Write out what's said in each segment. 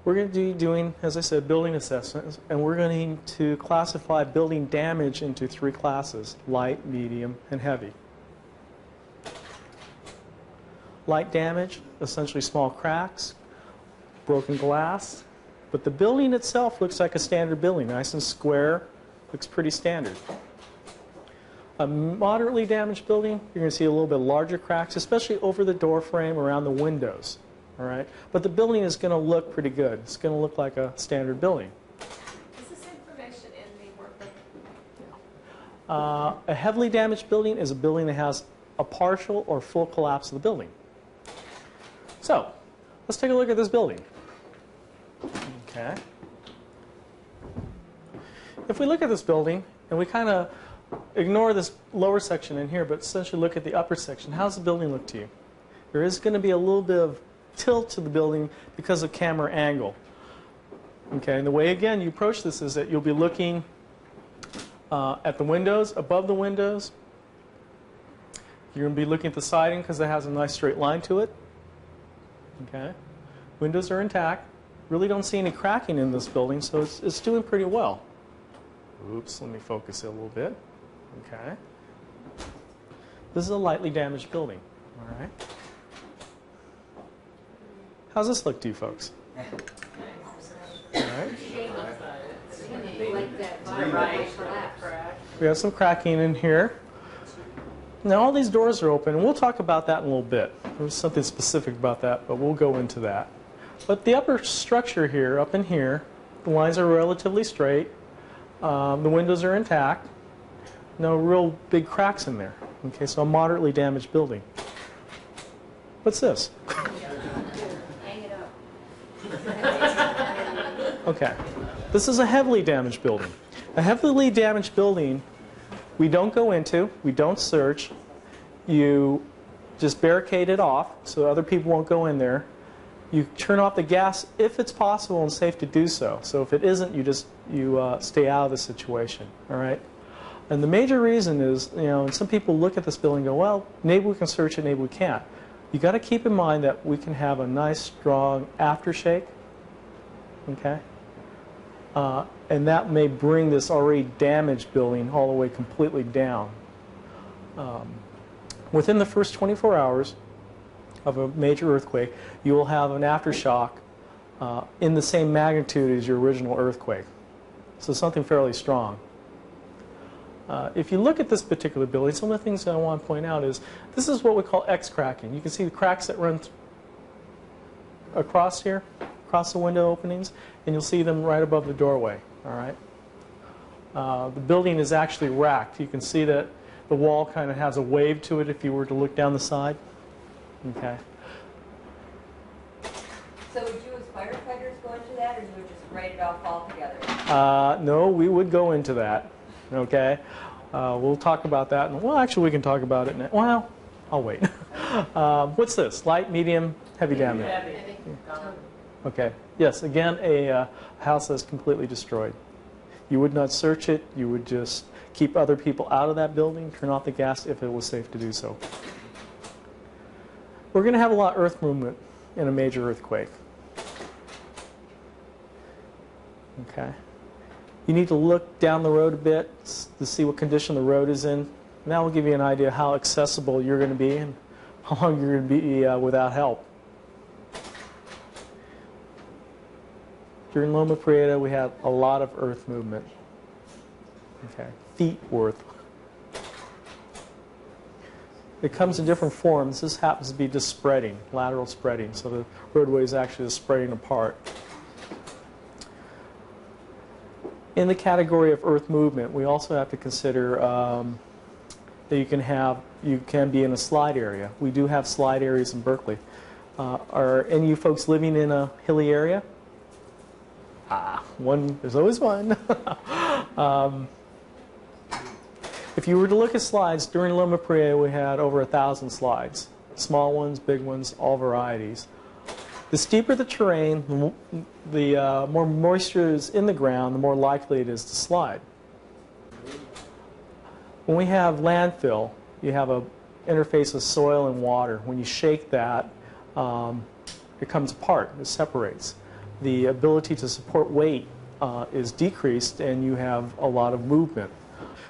We're going to be doing, as I said, building assessments, and we're going to classify building damage into 3 classes: light, medium, and heavy. Light damage, essentially small cracks, broken glass, but the building itself looks like a standard building, nice and square, looks pretty standard. A moderately damaged building, you're going to see a little bit larger cracks, especially over the door frame, around the windows. All right? But the building is going to look pretty good. It's going to look like a standard building. Is this information in the workbook? A heavily damaged building is a building that has a partial or full collapse of the building. So, let's take a look at this building. Okay. If we look at this building, and we kind of ignore this lower section in here, but essentially look at the upper section, how does the building look to you? There is going to be a little bit of tilt to the building because of camera angle. Okay, and the way, again, you approach this is that you'll be looking at the windows, above the windows. You're going to be looking at the siding because it has a nice straight line to it. Okay, windows are intact. Really don't see any cracking in this building, so it's doing pretty well. Oops, let me focus it a little bit. Okay. This is a lightly damaged building. All right. How's this look to you folks? All right. We have some cracking in here. Now all these doors are open, and we'll talk about that in a little bit. There's something specific about that, but we'll go into that. But the upper structure here, up in here, the lines are relatively straight. The windows are intact. No real big cracks in there. Okay, so a moderately damaged building. What's this? Hang it up. Okay, this is a heavily damaged building. A heavily damaged building, we don't go into, we don't search. You just barricade it off so other people won't go in there. You turn off the gas if it's possible and safe to do so. So if it isn't, you stay out of the situation. All right. And the major reason is, and some people look at this building and go, well, maybe we can search it, maybe we can't. You got to keep in mind that we can have a nice, strong aftershake. Okay. And that may bring this already damaged building all the way completely down. Within the first 24 hours of a major earthquake, you will have an aftershock in the same magnitude as your original earthquake. So something fairly strong. If you look at this particular building, some of the things that I want to point out is this is what we call X-cracking. You can see the cracks that run across here, across the window openings, and you'll see them right above the doorway. All right. The building is actually racked. You can see that the wall kind of has a wave to it if you were to look down the side. Okay. So would you as firefighters go into that, or you would just write it off altogether? No, we would go into that. Okay. We'll talk about that. Well, actually, we can talk about it now. Well, I'll wait. What's this? Light, medium, heavy damage? Heavy. Okay. Yes, again, a house that's completely destroyed. You would not search it. You would just keep other people out of that building, turn off the gas if it was safe to do so. We're going to have a lot of earth movement in a major earthquake. Okay. You need to look down the road a bit to see what condition the road is in. And that will give you an idea how accessible you're going to be and how long you're going to be without help. During Loma Prieta, we had a lot of earth movement. Okay, feet worth. It comes in different forms. This happens to be just spreading, lateral spreading, so the roadway is actually just spreading apart. In the category of earth movement, we also have to consider that you can be in a slide area. We do have slide areas in Berkeley. Are any of you folks living in a hilly area? There's always one. If you were to look at slides, during Loma Prieta we had over 1,000 slides. Small ones, big ones, all varieties. The steeper the terrain, the more moisture is in the ground, the more likely it is to slide. When we have landfill, you have an interface of soil and water. When you shake that, it comes apart, it separates. the ability to support weight is decreased and you have a lot of movement.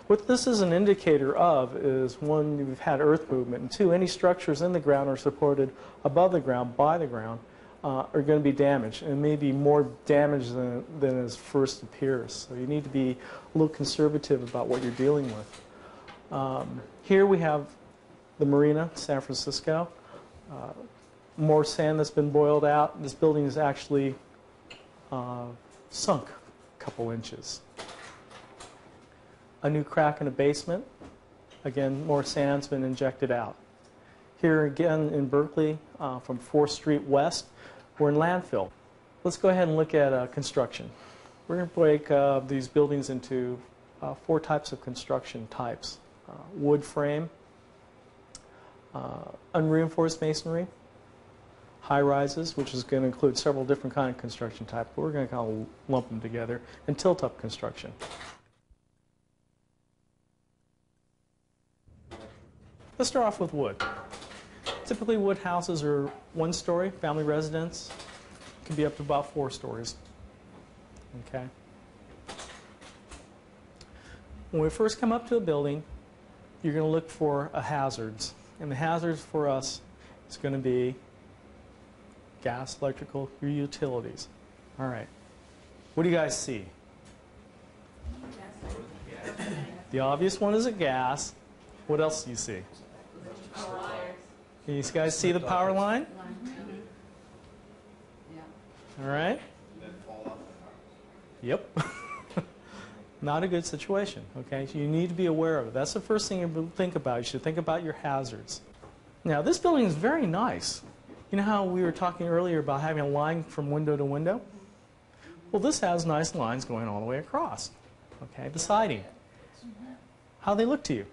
What this is an indicator of is, one, you've had earth movement, and two, any structures in the ground or supported above the ground, by the ground, are going to be damaged, and maybe more damaged than as first appears. So you need to be a little conservative about what you're dealing with. Here we have the marina, San Francisco. More sand that's been boiled out. This building is actually sunk a couple inches. A new crack in the basement. Again, more sand's been injected out. Here again in Berkeley, from 4th Street West, we're in landfill. Let's go ahead and look at construction. We're going to break these buildings into 4 types of construction types. Wood frame, unreinforced masonry, high rises, which is going to include several different kind of construction types, but we're going to kind of lump them together, and tilt-up construction. Let's start off with wood. Typically wood houses are 1-story, family residence, can be up to about 4 stories. Okay. When we first come up to a building, you're going to look for hazards. And the hazards for us is going to be gas, electrical, your utilities. All right. What do you guys see? The obvious one is a gas. What else do you see? Can you guys see the power line? All right. Yep. Not a good situation, okay? So you need to be aware of it. That's the first thing you think about. You should think about your hazards. Now, this building is very nice. You know how we were talking earlier about having a line from window to window? Well, this has nice lines going all the way across, okay? The siding. How do they look to you?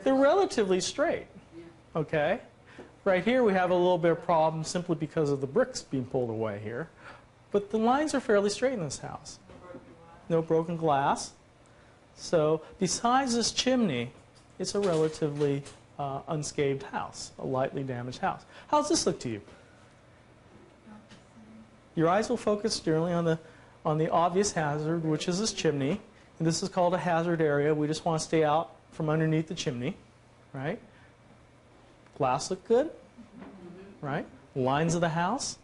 They're relatively straight, okay? Right here we have a little bit of problem simply because of the bricks being pulled away here. But the lines are fairly straight in this house. No broken glass. So besides this chimney, it's a relatively unscathed house, a lightly damaged house. How does this look to you? Your eyes will focus generally on the obvious hazard, which is this chimney. And this is called a hazard area. We just want to stay out from underneath the chimney, right? Glass look good, right? Lines of the house,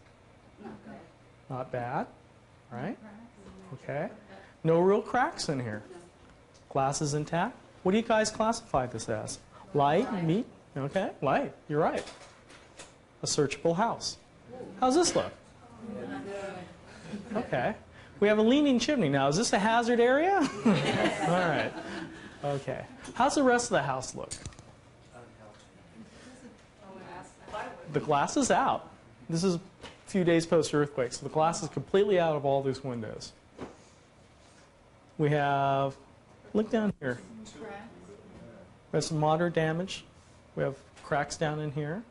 not bad, right? Okay. No real cracks in here. Glass is intact. What do you guys classify this as? Light, meat? Okay, light. You're right. A searchable house. How's this look? Okay. We have a leaning chimney. Now, is this a hazard area? All right. Okay. How's the rest of the house look? The glass is out. This is a few days post-earthquake, so the glass is completely out of all these windows. We have, look down here. We have some moderate damage. We have cracks down in here.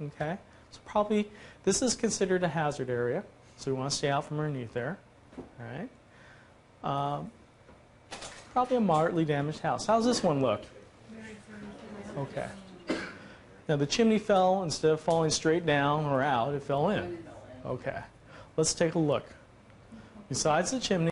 Okay. So probably, this is considered a hazard area, so we want to stay out from underneath there. All right. Probably a moderately damaged house. How's this one look? Okay. Now the chimney fell, instead of falling straight down or out, it fell in. Okay. Let's take a look. Besides the chimney,